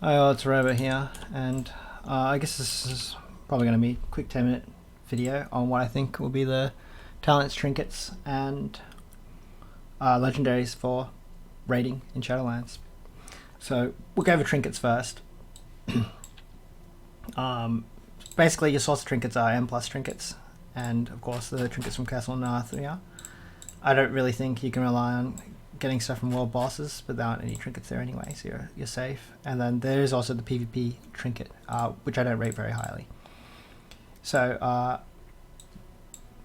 Hi, all, it's Robo here, and I guess this is probably going to be a quick 10-minute video on what I think will be the talents, trinkets, and legendaries for raiding in Shadowlands. So we'll go over trinkets first. Basically, your source of trinkets are M+ trinkets, and of course the trinkets from Castle Nathria. I don't really think you can rely on getting stuff from world bosses, but there aren't any trinkets there anyway, so you're safe. And then there is also the PvP trinket, which I don't rate very highly. So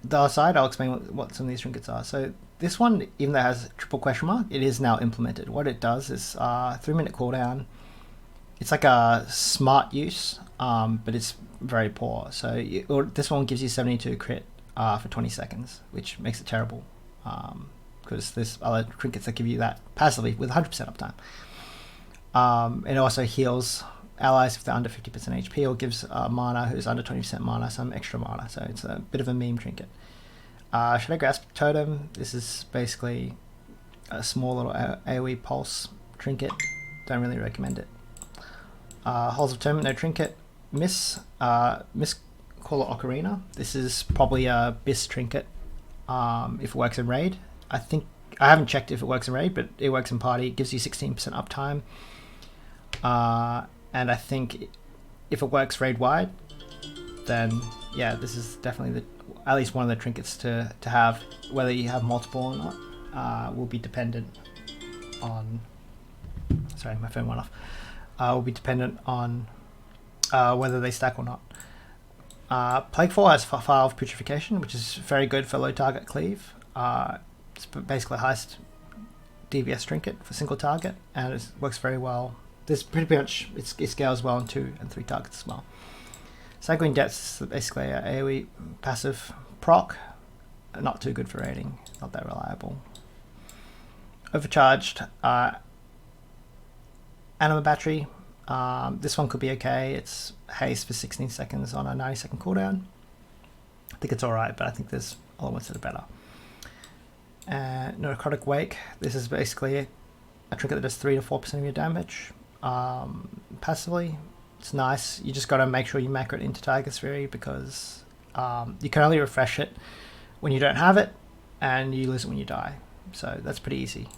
the other side, I'll explain what some of these trinkets are. So this one, even though it has triple question mark, it is now implemented. What it does is 3-minute cooldown. It's like a smart use, but it's very poor. So this one gives you 72 crit for 20 seconds, which makes it terrible. Because there's other trinkets that give you that passively with 100% uptime. It also heals allies if they're under 50% HP, or gives mana who's under 20% mana some extra mana, so it's a bit of a meme trinket. Shadow Grasp Totem, this is basically a small little AoE pulse trinket, don't really recommend it. Halls of Atonement, no trinket. Miss Caller Ocarina, this is probably a BIS trinket if it works in raid. I haven't checked if it works in raid, but it works in party. It gives you 16% uptime. And I think if it works raid wide, then yeah, this is definitely at least one of the trinkets to have. Whether you have multiple or not will be dependent on. Sorry, my phone went off. Will be dependent on whether they stack or not. Plaguefall has File of Putrefaction, which is very good for low target cleave. It's basically the highest DVS trinket for single target, and it works very well. There's pretty much it scales well on 2 and 3 targets as well. Sanguine Depths is basically a AoE passive proc, not too good for raiding, not that reliable. Overcharged Anima Battery. This one could be okay. It's haste for 16 seconds on a 90-second cooldown. I think it's alright, but I think there's other ones that are better. Necrotic Wake. This is basically a trinket that does 3 to 4% of your damage passively. It's nice. You just got to make sure you macro it into Tiger Sphere, because you can only refresh it when you don't have it, and you lose it when you die. So that's pretty easy.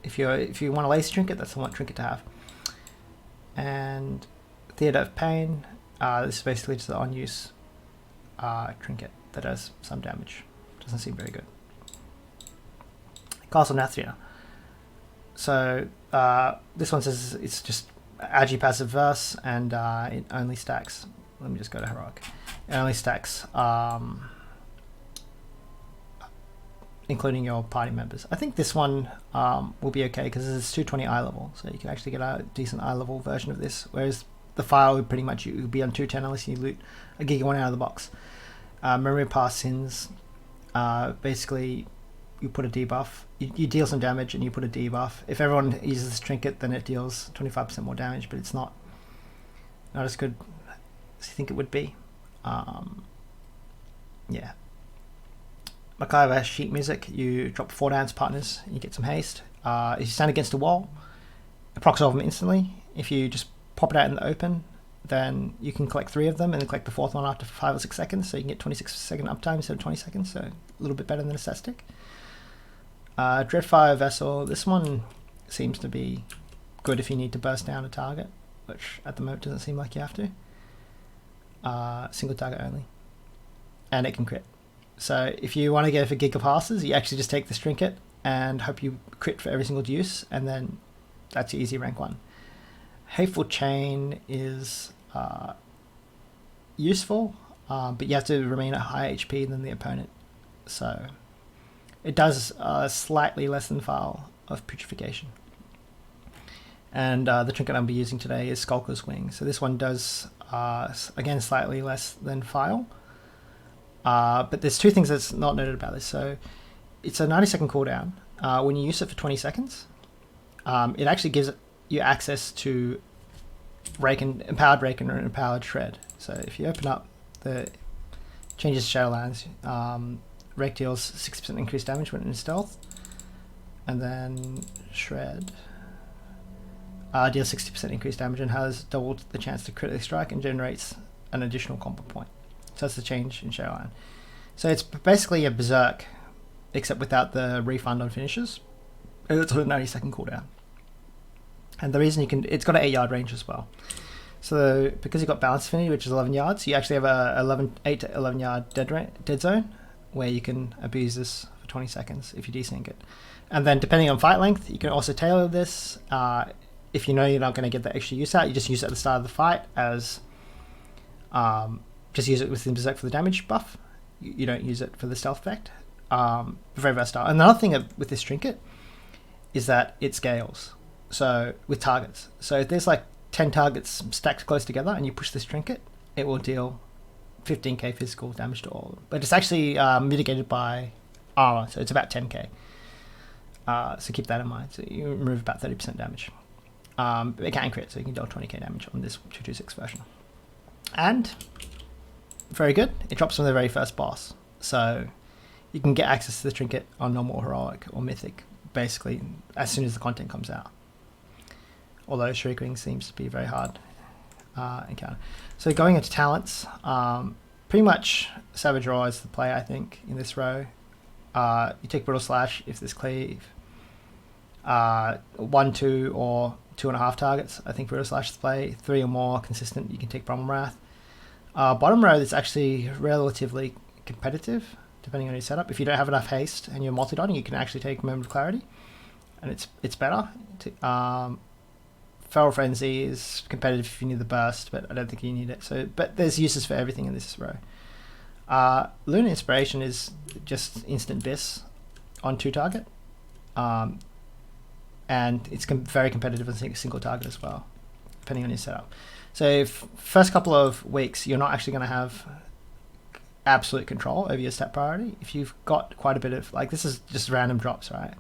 If you want a lace trinket, that's the one trinket to have. And Theatre of Pain. This is basically just the on-use trinket that does some damage. Doesn't seem very good. Castle Nathria. So this one says it's just Agi passive verse, and it only stacks. Let me just go to Heroic. It only stacks, including your party members. I think this one will be okay because it's 220 eye level, so you can actually get a decent eye level version of this. Whereas the file would pretty much you would be on 210 unless you loot a Giga one out of the box. Memory of Past Sins. Basically, you put a debuff. You deal some damage and you put a debuff. If everyone uses this trinket, then it deals 25% more damage, but it's not as good as you think it would be. Yeah. MacGyver Sheet Music. You drop 4 dance partners and you get some haste. If you stand against a wall, it procs over them instantly. If you just pop it out in the open, then you can collect 3 of them and then collect the 4th one after 5 or 6 seconds, so you can get 26-second uptime instead of 20 seconds, so a little bit better than a set stick. Dreadfire Vessel. This one seems to be good if you need to burst down a target, which at the moment doesn't seem like you have to. Single target only, and it can crit. So if you want to go for Giga Passes, you actually just take this trinket and hope you crit for every single use, and then that's your easy rank 1. Hateful Chain is useful, but you have to remain at higher HP than the opponent. So it does slightly less than File of Putrefaction. And the trinket I'll be using today is Skulker's Wing. So this one does, again, slightly less than File. But there's 2 things that's not noted about this. So it's a 90-second cooldown. When you use it for 20 seconds, it actually gives you access to Empowered Rake and Empowered Shred. So if you open up the changes to Shadowlands, Rake deals 6% increased damage when in stealth, and then Shred deals 60% increased damage and has doubled the chance to critically strike and generates an additional combo point. So that's the change in Shadow Iron. So it's basically a Berserk, except without the refund on finishes. And it's a 90-second cooldown. And the reason it's got an 8-yard range as well. So because you've got Balance Affinity, which is 11 yards, you actually have a 8 to 11 yard dead zone where you can abuse this for 20 seconds if you desync it. And then depending on fight length, you can also tailor this. If you know you're not going to get the extra use out, you just use it at the start of the fight as just use it within Berserk for the damage buff. You don't use it for the stealth effect. Very versatile. And another thing with this trinket is that it scales. So with targets. So if there's like 10 targets stacked close together and you push this trinket, it will deal 15k physical damage to all of them. But it's actually mitigated by armor, so it's about 10k. So keep that in mind. So you remove about 30% damage. It can crit, so you can deal 20k damage on this 226 version. And very good, it drops from the very first boss. So you can get access to the trinket on normal, heroic, or mythic, basically as soon as the content comes out. Although Shriek Ring seems to be very hard encounter. So going into talents, pretty much Savage Roar is the play, I think, in this row. You take Brutal Slash if there's cleave. 1, 2, or 2.5 targets, I think Brutal Slash is the play. 3 or more consistent, you can take Bottom Wrath. Bottom row is actually relatively competitive, depending on your setup. If you don't have enough haste and you're multi-dotting, you can actually take Moment of Clarity, and it's better. Feral Frenzy is competitive if you need the burst, but I don't think you need it. So, but there's uses for everything in this row. Lunar Inspiration is just instant Biss on 2 target, and it's very competitive on single target as well, depending on your setup. So first couple of weeks, you're not actually going to have absolute control over your stat priority. If you've got quite a bit of, like, this is just random drops, right?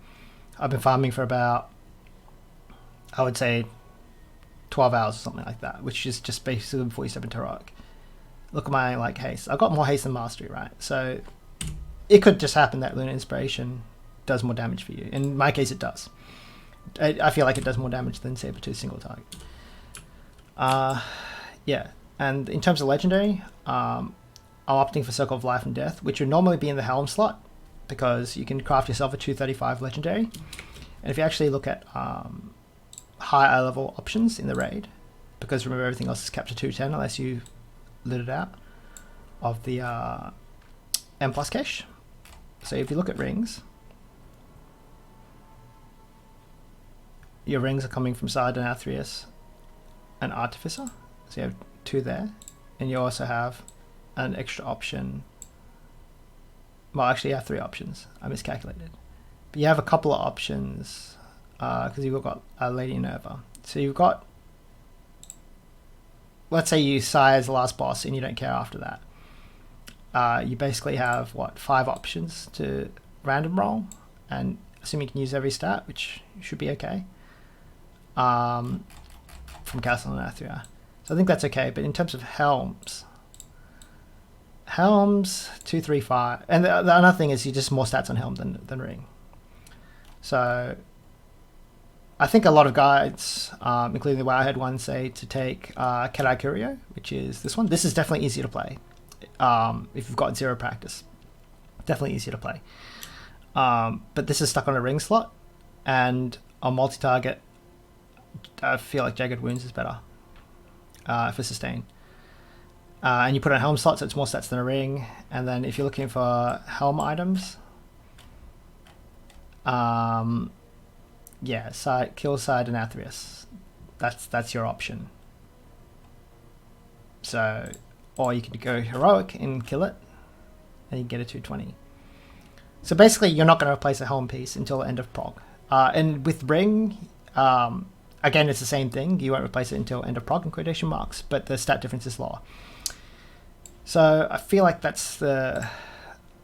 I've been farming for about, I would say, 12 hours or something like that, which is just basically before you step into heroic. Look at my haste. I've got more haste than mastery, right? So it could just happen that Lunar Inspiration does more damage for you. In my case, it does. I feel like it does more damage than Sabertooth single target. Yeah, and in terms of legendary, I'm opting for Circle of Life and Death, which would normally be in the Helm slot because you can craft yourself a 235 legendary. And if you actually look at higher level options in the raid, because remember everything else is capped to 210 unless you lit it out of the M+ cache. So if you look at rings, your rings are coming from Sard and Nathria and Artificer, so you have 2 there, and you also have an extra option. Well, actually you have 3 options, I miscalculated, but you have a couple of options because you've got Lady Nerva. So you've got, let's say you size the last boss and you don't care after that. You basically have, 5 options to random roll, and assuming you can use every stat, which should be okay, from Castle and Nathria. So I think that's okay, but in terms of Helms 2, 3, 5, and the another thing is you just more stats on Helm than Ring. So I think a lot of guides, including the Wowhead one, say to take Kedai Curio, which is this one. This is definitely easier to play if you've got 0 practice. Definitely easier to play. But this is stuck on a ring slot, and on multi-target, I feel like Jagged Wounds is better for sustain. And you put it on Helm slot, so it's more stats than a ring. And then if you're looking for Helm items, yeah, kill Side and Athreus. That's your option. So, or you could go heroic and kill it, and you get a 220. So basically, you're not going to replace a Helm piece until the end of prog. And with Ring, again, it's the same thing. You won't replace it until end of prog in quotation marks, but the stat difference is lower. So I feel like that's the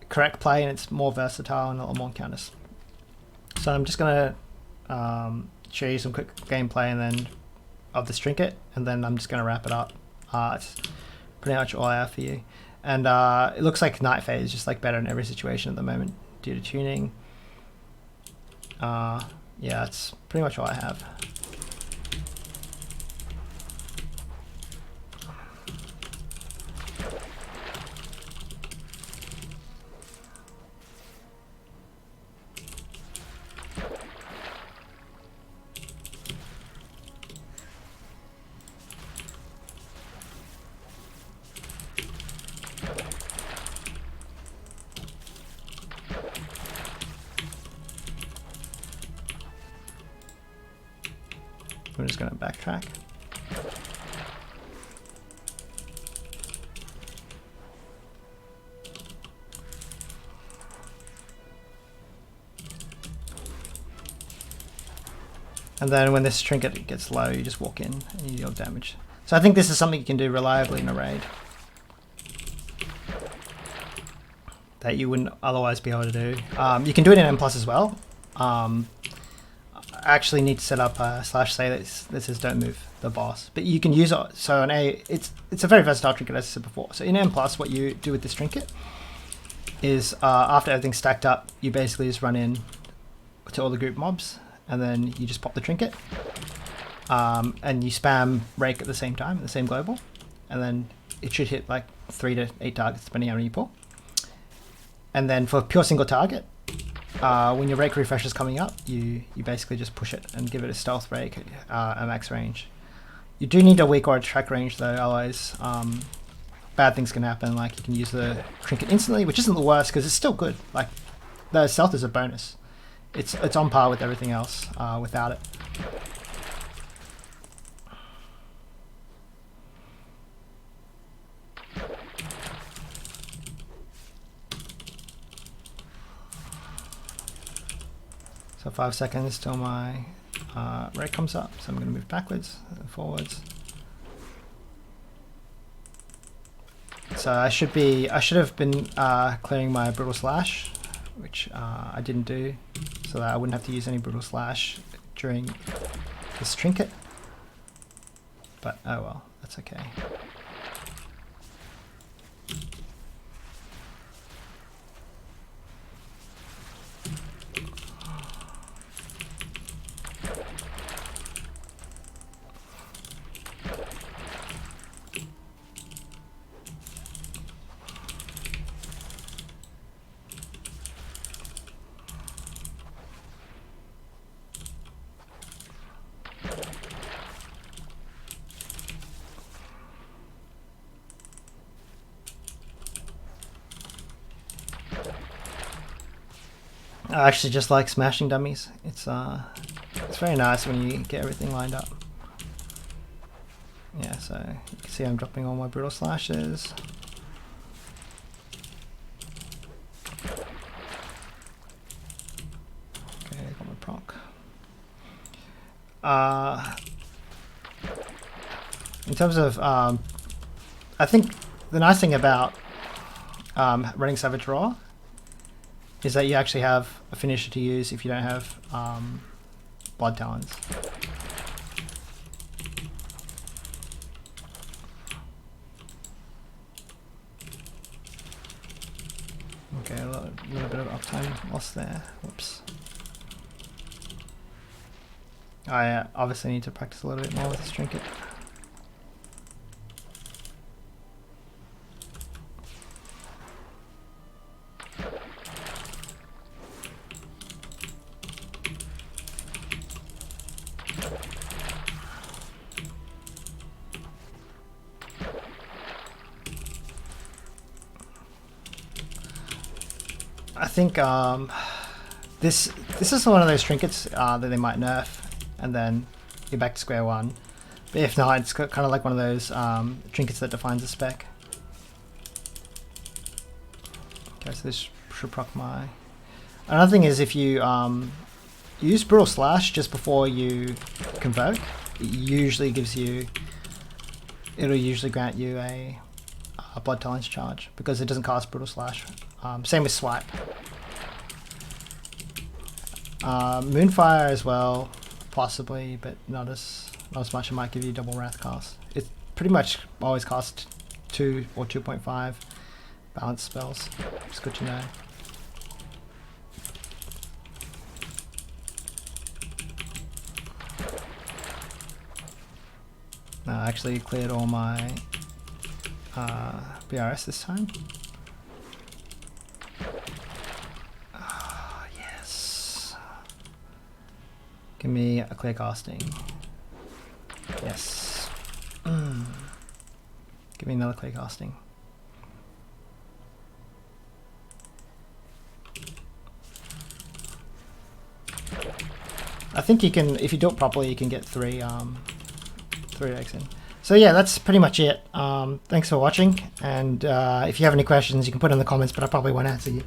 correct play, and it's more versatile and a lot more encounters. So I'm just going to show you some quick gameplay and then of this trinket, and then I'm just going to wrap it up. It's pretty much all I have for you. And it looks like Night Phase is just like better in every situation at the moment due to tuning. Yeah, that's pretty much all I have. I'm just going to backtrack. And then when this trinket gets low, you just walk in and you deal damage. So I think this is something you can do reliably in a raid that you wouldn't otherwise be able to do. You can do it in M+ as well. I actually need to set up a /say that says don't move the boss. But you can use it, so on A, it's a very versatile trinket as I said before. So in M+, what you do with this trinket is after everything's stacked up, you basically just run in to all the group mobs and then you just pop the trinket. And you spam rake at the same time, the same global, and then it should hit like 3 to 8 targets depending on how many you pull. And then for pure single target, when your rake refresh is coming up, you basically just push it and give it a stealth rake at max range. You do need a weak or a track range though, otherwise bad things can happen. Like you can use the trinket instantly, which isn't the worst because it's still good. Like the stealth is a bonus. It's on par with everything else without it. So 5 seconds till my rake comes up, so I'm going to move backwards and forwards. So I should have been clearing my brutal slash, which I didn't do, so that I wouldn't have to use any brutal slash during this trinket. But oh well, that's okay. I actually just like smashing dummies. It's very nice when you get everything lined up. Yeah, so you can see I'm dropping all my brutal slashes. Okay, I got my proc. In terms of, I think the nice thing about running Savage Raw is that you actually have a finisher to use if you don't have Blood Talons. Okay, a little bit of uptime lost there. Whoops. I obviously need to practice a little bit more with this trinket. I think this is one of those trinkets that they might nerf, and then you're back to square one. But if not, it's kind of like one of those trinkets that defines a spec. Okay, so this should proc my. Another thing is if you use Brutal Slash just before you convoke, it usually gives you. It'll usually grant you a Blood Talons charge because it doesn't cast Brutal Slash. Same with Swipe. Moonfire as well, possibly, but not as much. It might give you double Wrath cast. It pretty much always costs 2 or 2.5 balance spells. It's good to know. I actually cleared all my BRS this time. Yes. Give me a clear casting. Yes. Give me another clear casting. I think you can, if you do it properly, you can get three eggs in. So yeah, that's pretty much it. Thanks for watching, and if you have any questions, you can put in the comments, but I probably won't answer you.